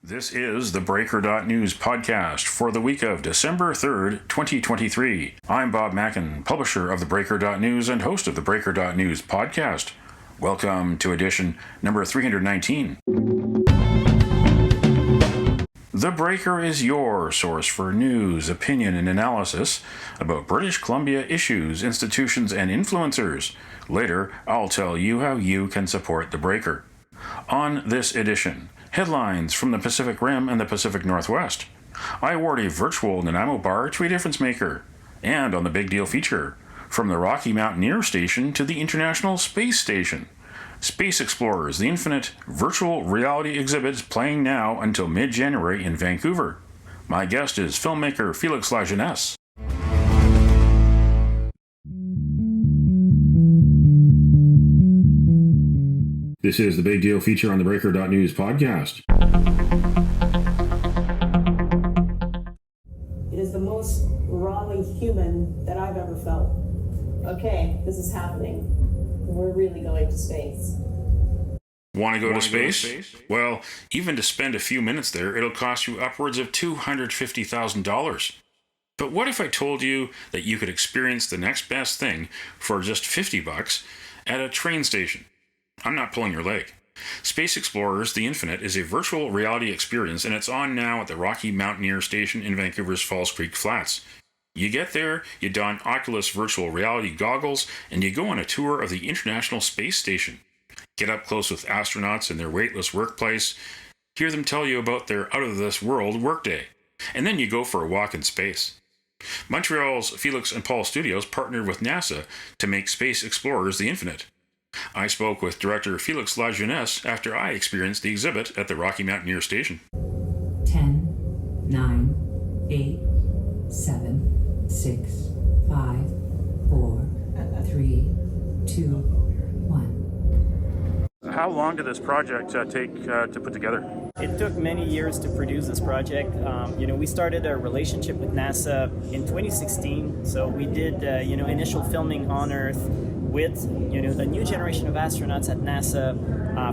This is the theBreaker.news podcast for the week of December 3rd, 2023. I'm Bob Mackin, publisher of theBreaker.news and host of the theBreaker.news podcast. Welcome to edition number 319. The Breaker is your source for news, opinion, and analysis about British Columbia issues, institutions, and influencers. Later, I'll tell you how you can support The Breaker. On this edition, headlines from the Pacific Rim and the Pacific Northwest. I award a virtual Nanaimo bar to a difference maker. And on the Big Deal feature, from the Rocky Mountaineer Station to the International Space Station. Space Explorers, the Infinite virtual reality exhibit is playing now until mid-January in Vancouver. My guest is filmmaker Felix Lajeunesse. This is the Big Deal feature on the theBreaker.news podcast. It is the most rawly human that I've ever felt. Okay, this is happening. We're really going to space. Want to go to space? Well, even to spend a few minutes there, it'll cost you upwards of $250,000. But what if I told you that you could experience the next best thing for just $50 at a train station? I'm not pulling your leg. Space Explorers, the Infinite is a virtual reality experience, and it's on now at the Rocky Mountaineer Station in Vancouver's Falls Creek Flats. You get there, you don Oculus virtual reality goggles, and you go on a tour of the International Space Station. Get up close with astronauts in their weightless workplace, hear them tell you about their out-of-this-world workday, and then you go for a walk in space. Montreal's Felix and Paul Studios partnered with NASA to make Space Explorers the Infinite. I spoke with director Felix Lajeunesse after I experienced the exhibit at the Rocky Mountaineer Station. 10, 9, 8, 7, 6, 5, 4, 3, 2, 1. How long did this project take to put together? It took many years to produce this project. We started a relationship with NASA in 2016. So we did, initial filming on Earth with, a new generation of astronauts at NASA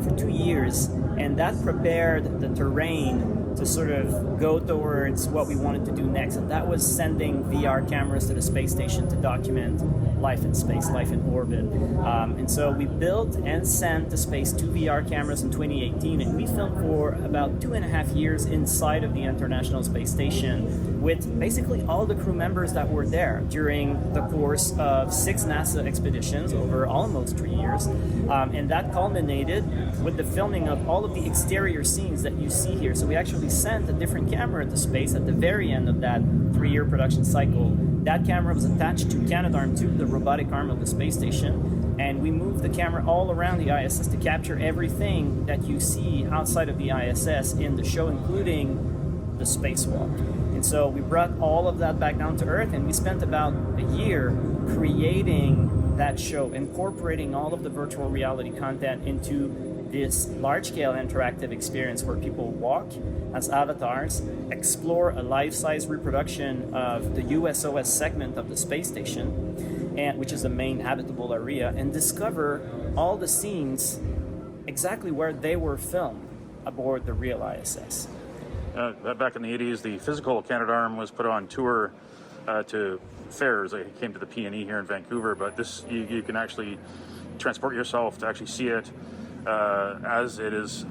for 2 years. And that prepared the terrain to sort of go towards what we wanted to do next. And that was sending VR cameras to the space station to document life in space, life in orbit. And so we built and sent to space 2 VR cameras in 2018, and we filmed for about 2.5 years inside of the International Space Station with basically all the crew members that were there during the course of 6 NASA expeditions over almost 3 years. And that culminated with the filming of all of the exterior scenes that you see here. So we actually sent a different camera into space at the very end of that 3-year production cycle. That camera was attached to Canadarm2, the robotic arm of the space station, and we moved the camera all around the ISS to capture everything that you see outside of the ISS in the show, including the spacewalk. And so we brought all of that back down to Earth, and we spent about a year creating that show, incorporating all of the virtual reality content into this large-scale interactive experience where people walk as avatars, explore a life-size reproduction of the USOS segment of the space station, which is the main habitable area, and discover all the scenes exactly where they were filmed aboard the real ISS. Back in the 80s, the physical Canadarm was put on tour to fairs. It came to the P&E here in Vancouver, but this you can actually transport yourself to actually see it as it is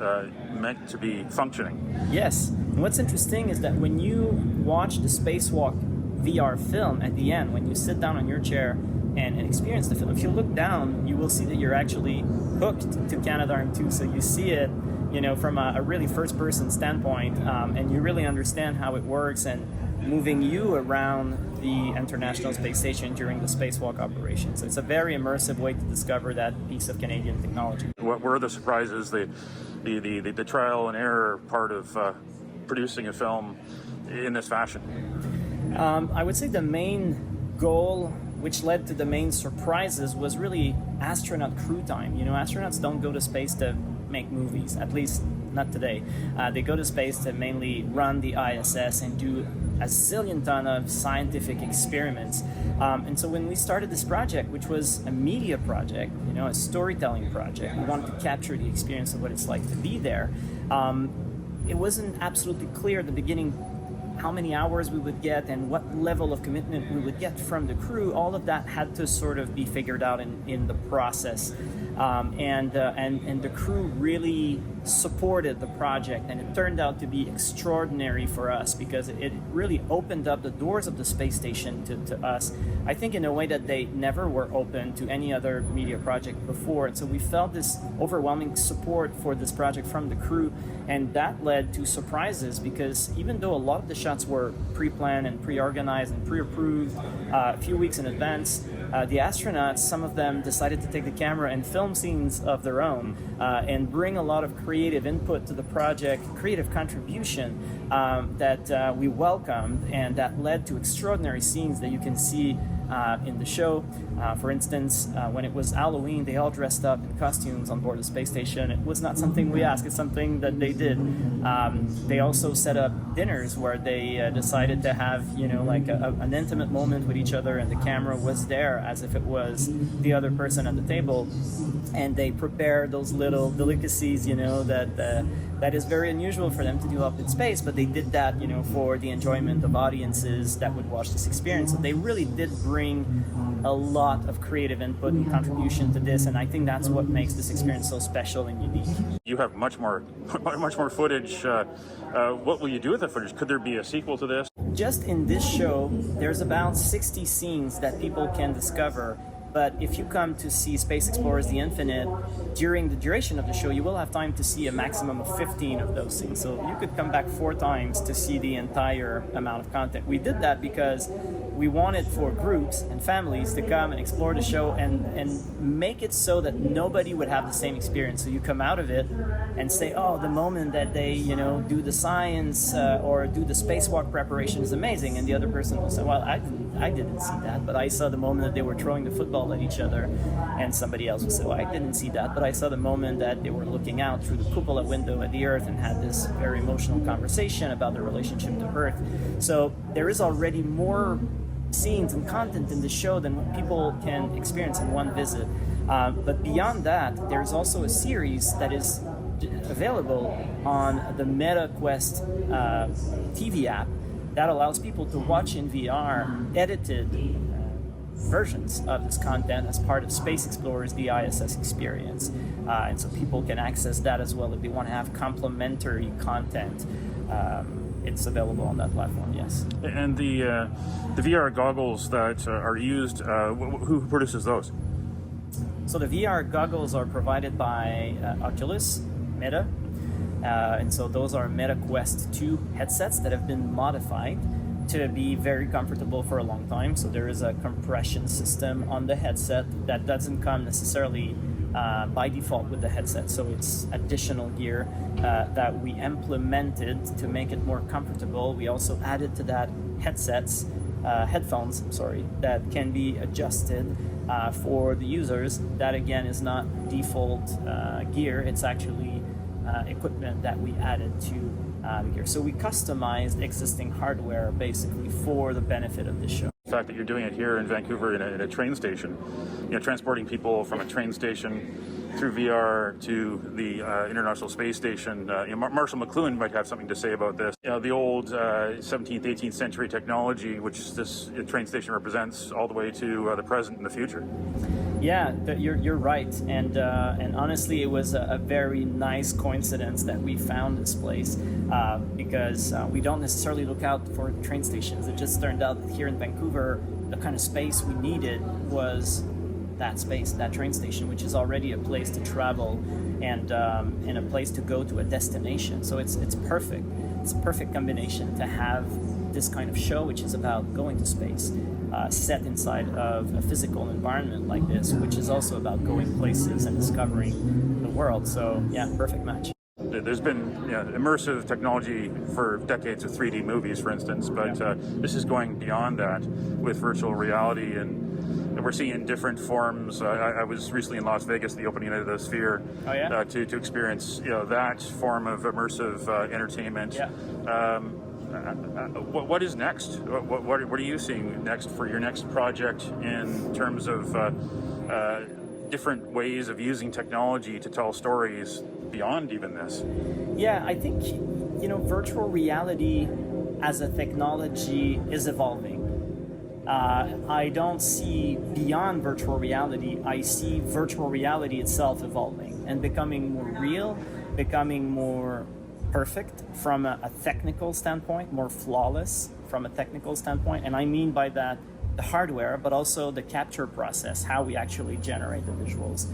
meant to be functioning. Yes, and what's interesting is that when you watch the spacewalk VR film at the end, when you sit down on your chair and experience the film, if you look down, you will see that you're actually hooked to Canadarm2, so you see it from a really first-person standpoint, and you really understand how it works and moving you around the International Space Station during the spacewalk operation. So it's a very immersive way to discover that piece of Canadian technology. What were the surprises, the trial and error part of producing a film in this fashion? I would say the main goal, which led to the main surprises, was really astronaut crew time. Astronauts don't go to space to make movies, at least not today. They go to space to mainly run the ISS and do a zillion ton of scientific experiments. And so when we started this project, which was a media project, a storytelling project, we wanted to capture the experience of what it's like to be there. it wasn't absolutely clear at the beginning how many hours we would get and what level of commitment we would get from the crew. All of that had to sort of be figured out in the process. And the crew really supported the project, and it turned out to be extraordinary for us because it really opened up the doors of the space station to us, I think, in a way that they never were open to any other media project before. And so we felt this overwhelming support for this project from the crew, and that led to surprises because even though a lot of the shots were pre-planned and pre-organized and pre-approved a few weeks in advance, the astronauts, some of them decided to take the camera and film scenes of their own and bring a lot of creative input to the project, creative contribution that we welcomed, and that led to extraordinary scenes that you can see in the show. For instance, when it was Halloween, they all dressed up in costumes on board the space station. It was not something we asked, it's something that they did. They also set up dinners where they decided to have, like an intimate moment with each other, and the camera was there as if it was the other person at the table. And they prepared those little delicacies, that is very unusual for them to do up in space, but they did that, for the enjoyment of audiences that would watch this experience. So they really did bring a lot of creative input and contribution to this, and I think that's what makes this experience so special and unique. You have much more footage. What will you do with the footage? Could there be a sequel to this? Just in this show, there's about 60 scenes that people can discover. But if you come to see Space Explorers The Infinite, during the duration of the show, you will have time to see a maximum of 15 of those scenes. So you could come back 4 times to see the entire amount of content. We did that because we wanted for groups and families to come and explore the show and make it so that nobody would have the same experience. So you come out of it and say, oh, the moment that they, do the science or do the spacewalk preparation is amazing. And the other person will say, well, I didn't see that, but I saw the moment that they were throwing the football at each other. And somebody else will say, well, I didn't see that, but I saw the moment that they were looking out through the cupola window at the Earth and had this very emotional conversation about their relationship to Earth. So there is already more scenes and content in the show than what people can experience in one visit. But beyond that, there's also a series that is available on the MetaQuest TV app that allows people to watch in VR edited versions of this content as part of Space Explorers, the ISS experience. And so people can access that as well if they want to have complementary content. It's available on that platform, yes. And the VR goggles that are used, who produces those? So the VR goggles are provided by Oculus, Meta, and so those are MetaQuest 2 headsets that have been modified to be very comfortable for a long time. So there is a compression system on the headset that doesn't come necessarily by default with the headset. So it's additional gear that we implemented to make it more comfortable. We also added to that headphones, that can be adjusted for the users. That again is not default gear. It's actually equipment that we added to the gear. So we customized existing hardware basically for the benefit of this show. The fact that you're doing it here in Vancouver in a train station, transporting people from a train station through VR to the International Space Station. Marshall McLuhan might have something to say about this. The old 17th, 18th century technology, which this train station represents, all the way to the present and the future. Yeah, you're right, and honestly, it was a very nice coincidence that we found this place because we don't necessarily look out for train stations. It just turned out that here in Vancouver, the kind of space we needed was that space, that train station, which is already a place to travel and a place to go to a destination. So it's perfect. It's a perfect combination to have this kind of show, which is about going to space, set inside of a physical environment like this, which is also about going places and discovering the world. So yeah, perfect match. There's been immersive technology for decades with 3D movies, for instance, but this is going beyond that with virtual reality, and we're seeing it in different forms. I was recently in Las Vegas, the opening of the Sphere, to experience that form of immersive entertainment. Yeah. What is next? What are you seeing next for your next project in terms of different ways of using technology to tell stories beyond even this? Yeah, I think virtual reality as a technology is evolving. I don't see beyond virtual reality. I see virtual reality itself evolving and becoming more real, becoming more perfect from a technical standpoint, more flawless from a technical standpoint. And I mean by that the hardware, but also the capture process, how we actually generate the visuals.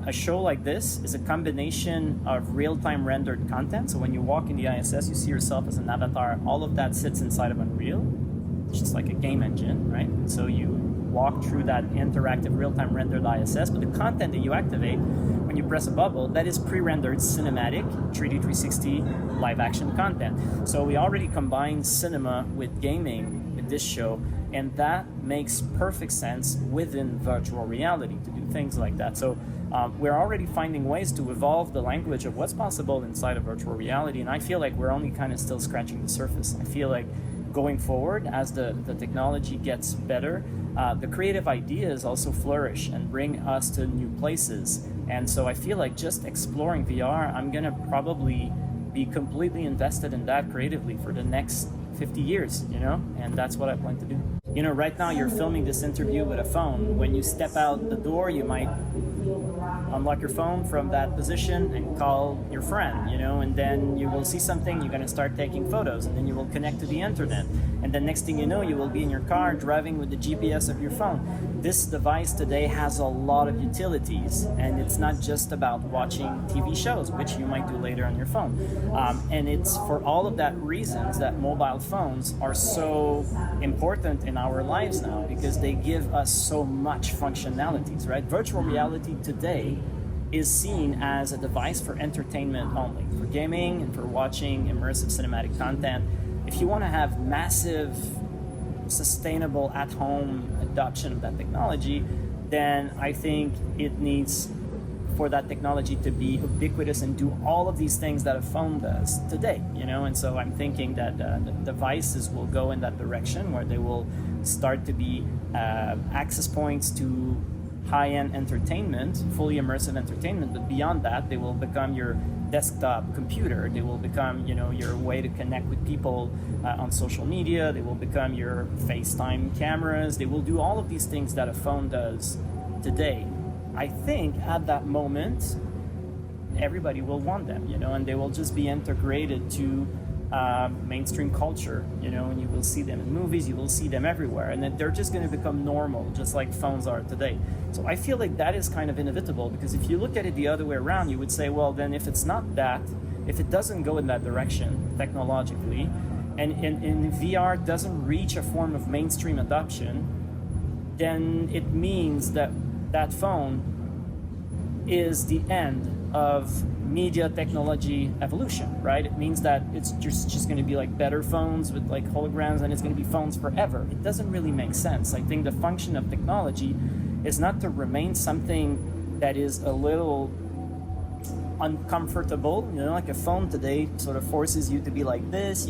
A show like this is a combination of real-time rendered content. So when you walk in the ISS, you see yourself as an avatar. All of that sits inside of Unreal. It's just like a game engine, right? So you walk through that interactive real-time rendered ISS, but the content that you activate when you press a bubble, that is pre-rendered cinematic 3D 360 live action content. So we already combine cinema with gaming with this show, and that makes perfect sense within virtual reality to do things like that. So we're already finding ways to evolve the language of what's possible inside of virtual reality, and I feel like we're only kind of still scratching the surface. I feel like going forward, as the technology gets better, the creative ideas also flourish and bring us to new places. And so I feel like just exploring VR, I'm gonna probably be completely invested in that creatively for the next 50 years, and that's what I plan to do. Right now you're filming this interview with a phone. When you step out the door, you might unlock your phone from that position and call your friend, and then you will see something, you're going to start taking photos, and then you will connect to the internet. And then next thing you know, you will be in your car driving with the GPS of your phone. This device today has a lot of utilities, and it's not just about watching TV shows, which you might do later on your phone. And it's for all of that reasons that mobile phones are so important in our lives now, because they give us so much functionalities, right? Virtual reality today is seen as a device for entertainment only, for gaming and for watching immersive cinematic content. If you want to have massive, sustainable at-home adoption of that technology, then I think it needs for that technology to be ubiquitous and do all of these things that a phone does today, and so I'm thinking that the devices will go in that direction, where they will start to be access points to high-end entertainment, fully immersive entertainment, but beyond that, they will become your desktop computer. They will become, your way to connect with people on social media. They will become your FaceTime cameras. They will do all of these things that a phone does today. I think at that moment, everybody will want them, and they will just be integrated to mainstream culture, and you will see them in movies, you will see them everywhere, and then they're just going to become normal, just like phones are today. So I feel like that is kind of inevitable, because if you look at it the other way around, you would say, well, then if it's not that, if it doesn't go in that direction technologically, and VR doesn't reach a form of mainstream adoption, then it means that that phone is the end of media technology evolution, right? It means that it's just going to be like better phones with like holograms, and it's going to be phones forever. It doesn't really make sense. I think the function of technology is not to remain something that is a little uncomfortable, like a phone today sort of forces you to be like this,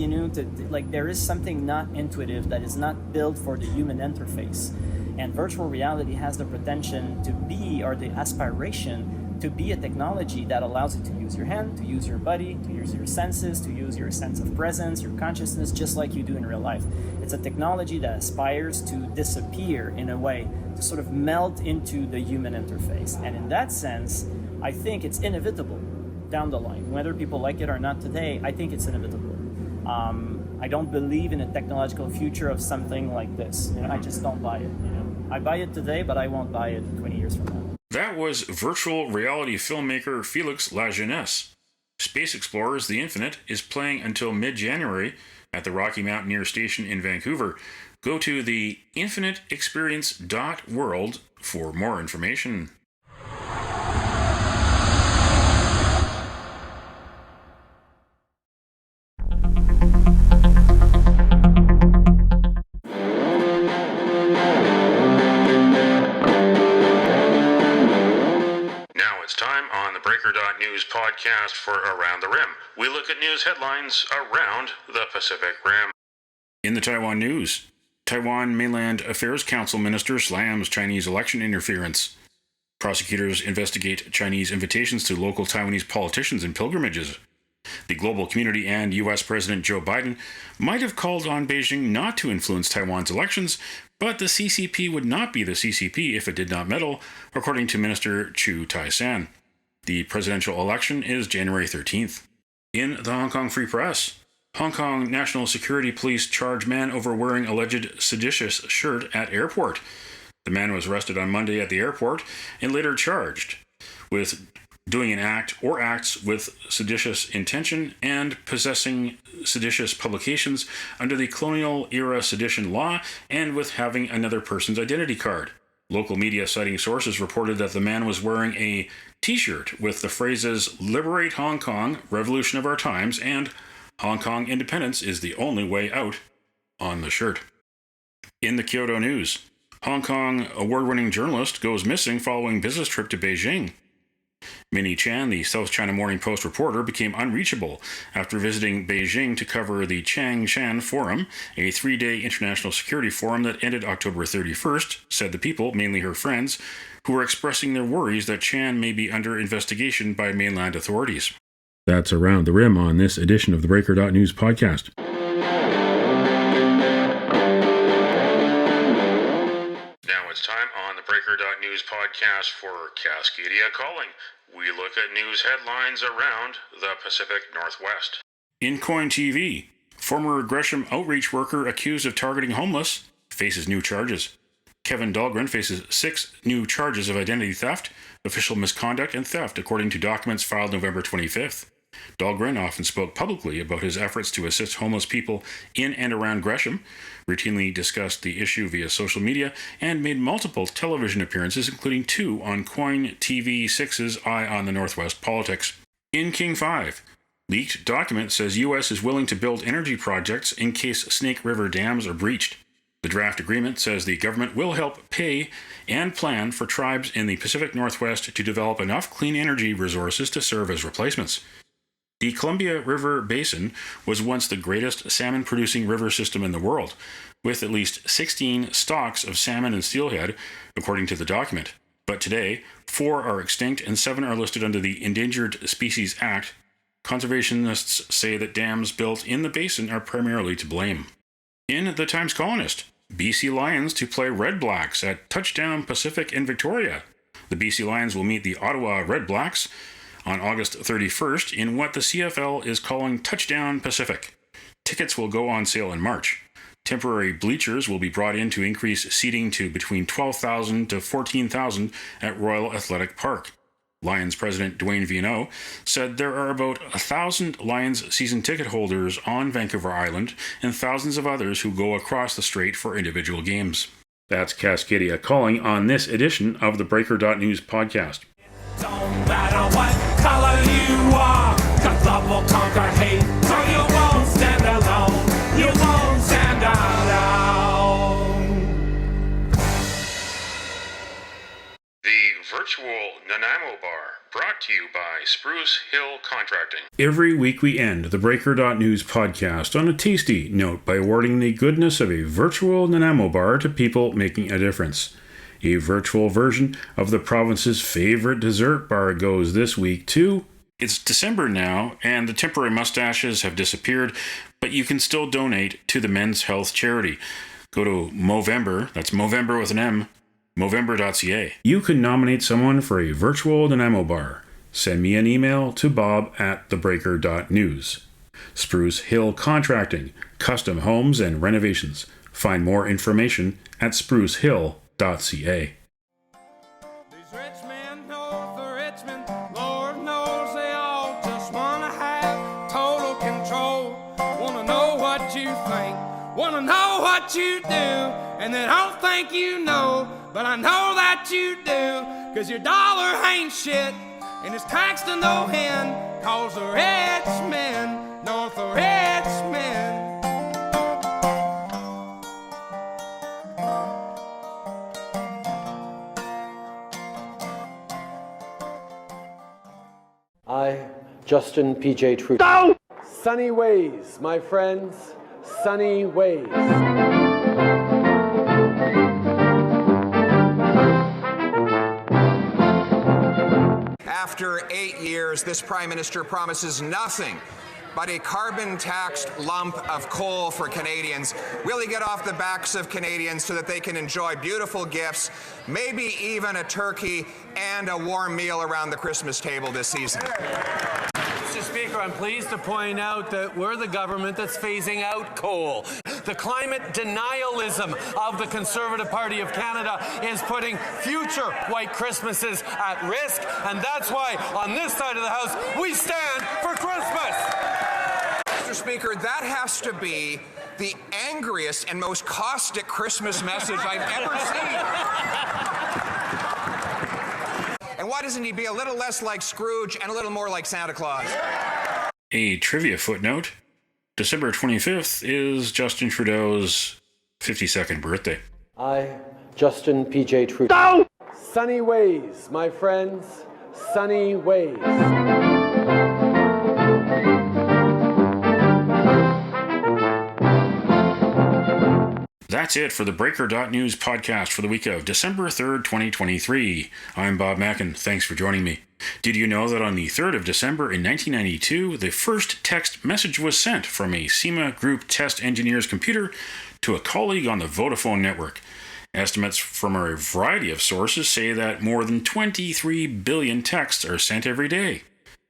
like there is something not intuitive, that is not built for the human interface. And virtual reality has the pretension to be, or the aspiration to be, a technology that allows you to use your hand, to use your body, to use your senses, to use your sense of presence, your consciousness, just like you do in real life. It's a technology that aspires to disappear in a way, to sort of melt into the human interface. And in that sense, I think it's inevitable down the line. Whether people like it or not today, I think it's inevitable. I don't believe in a technological future of something like this. I just don't buy it. I buy it today, but I won't buy it 20 years from now. That was virtual reality filmmaker Felix Lajeunesse. Space Explorers The Infinite is playing until mid-January at the Rocky Mountaineer station in Vancouver. Go to theinfiniteexperience.world for more information. Time on the theBreaker.news podcast for Around the Rim. We look at news headlines around the Pacific Rim. In the Taiwan news, Taiwan Mainland Affairs Council Minister slams Chinese election interference. Prosecutors investigate Chinese invitations to local Taiwanese politicians and pilgrimages. The global community and U.S. President Joe Biden might have called on Beijing not to influence Taiwan's elections, but the CCP would not be the CCP if it did not meddle, according to Minister Chu Tai-san. The presidential election is January 13th. In the Hong Kong Free Press, Hong Kong National Security Police charge man over wearing alleged seditious shirt at airport. The man was arrested on Monday at the airport and later charged with doing an act or acts with seditious intention and possessing seditious publications under the colonial-era sedition law and with having another person's identity card. Local media citing sources reported that the man was wearing a T-shirt with the phrases "Liberate Hong Kong, Revolution of Our Times," and "Hong Kong Independence is the only way out" on the shirt. In the Kyoto News, Hong Kong award-winning journalist goes missing following business trip to Beijing. Minnie Chan, the South China Morning Post reporter, became unreachable after visiting Beijing to cover the Changshan Forum, a 3-day international security forum that ended October 31st, said the people, mainly her friends, who were expressing their worries that Chan may be under investigation by mainland authorities. That's Around the Rim on this edition of the theBreaker.news podcast. Now it's time on the theBreaker.news podcast for Cascadia Calling. We look at news headlines around the Pacific Northwest. In Coin TV, former Gresham outreach worker accused of targeting homeless faces new charges. Kevin Dahlgren faces 6 new charges of identity theft, official misconduct, and theft, according to documents filed November 25th. Dahlgren often spoke publicly about his efforts to assist homeless people in and around Gresham, routinely discussed the issue via social media, and made multiple television appearances, including 2 on Coin TV 6's Eye on the Northwest Politics. In King 5, leaked document says U.S. is willing to build energy projects in case Snake River dams are breached. The draft agreement says the government will help pay and plan for tribes in the Pacific Northwest to develop enough clean energy resources to serve as replacements. The Columbia River Basin was once the greatest salmon-producing river system in the world, with at least 16 stocks of salmon and steelhead, according to the document. But today, 4 are extinct and 7 are listed under the Endangered Species Act. Conservationists say that dams built in the basin are primarily to blame. In the Times Colonist, BC Lions to play Red Blacks at Touchdown Pacific in Victoria. The BC Lions will meet the Ottawa Red Blacks on August 31st in what the CFL is calling Touchdown Pacific. Tickets will go on sale in March. Temporary bleachers will be brought in to increase seating to between 12,000 to 14,000 at Royal Athletic Park. Lions president Dwayne Vienneau said there are about 1,000 Lions season ticket holders on Vancouver Island and thousands of others who go across the strait for individual games. That's Cascadia Calling on this edition of the Breaker.news podcast. Don't matter what color you are, 'cause love will conquer hate, so you won't stand alone, you won't stand alone. The virtual Nanaimo Bar, brought to you by Spruce Hill Contracting. Every week we end the Breaker.news podcast on a tasty note by awarding the goodness of a virtual Nanaimo Bar to people making a difference. A virtual version of the province's favorite dessert bar goes this week to... It's December now, and the temporary mustaches have disappeared, but you can still donate to the Men's Health Charity. Go to Movember, that's Movember with an M, Movember.ca. You can nominate someone for a virtual Nanaimo Bar. Send me an email to bob@thebreaker.news. Spruce Hill Contracting, custom homes and renovations. Find more information at sprucehill.ca. These rich men north of Richmond, Lord knows they all just wanna have total control. Wanna know what you think, wanna know what you do, and they don't think you know, but I know that you do, 'cause your dollar ain't shit, and it's taxed to no end, 'cause the rich men north of Richmond. I, Justin P.J. Trudeau. Sunny ways, my friends, sunny ways. After after 8 years, this Prime Minister promises nothing but a carbon-taxed lump of coal for Canadians. Will he get off the backs of Canadians so that they can enjoy beautiful gifts, maybe even a turkey and a warm meal around the Christmas table this season? Mr. Speaker, I'm pleased to point out that we're the government that's phasing out coal. The climate denialism of the Conservative Party of Canada is putting future white Christmases at risk, and that's why on this side of the House we stand for Christmas. Mr. Speaker, that has to be the angriest and most caustic Christmas message I've ever seen. And why doesn't he be a little less like Scrooge and a little more like Santa Claus? A trivia footnote. December 25th is Justin Trudeau's 52nd birthday. I, Justin P.J. Trudeau. Sunny ways, my friends, sunny ways. That's it for the Breaker.news podcast for the week of December 3rd, 2023. I'm Bob Mackin. Thanks for joining me. Did you know that on the 3rd of December in 1992, the first text message was sent from a SEMA Group test engineer's computer to a colleague on the Vodafone network? Estimates from a variety of sources say that more than 23 billion texts are sent every day.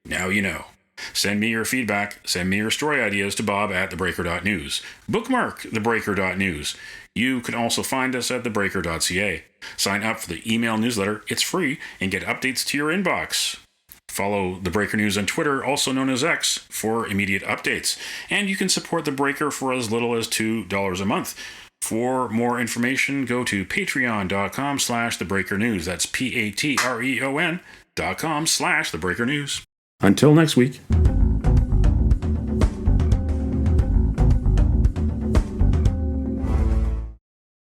Now you know. Send me your feedback, send me your story ideas to Bob at theBreaker.news. Bookmark theBreaker.news. You can also find us at theBreaker.ca. Sign up for the email newsletter, it's free, and get updates to your inbox. Follow The Breaker News on Twitter, also known as X, for immediate updates. And you can support The Breaker for as little as $2 a month. For more information, go to patreon.com/thebreakernews. That's patreon.com/thebreakernews. Until next week.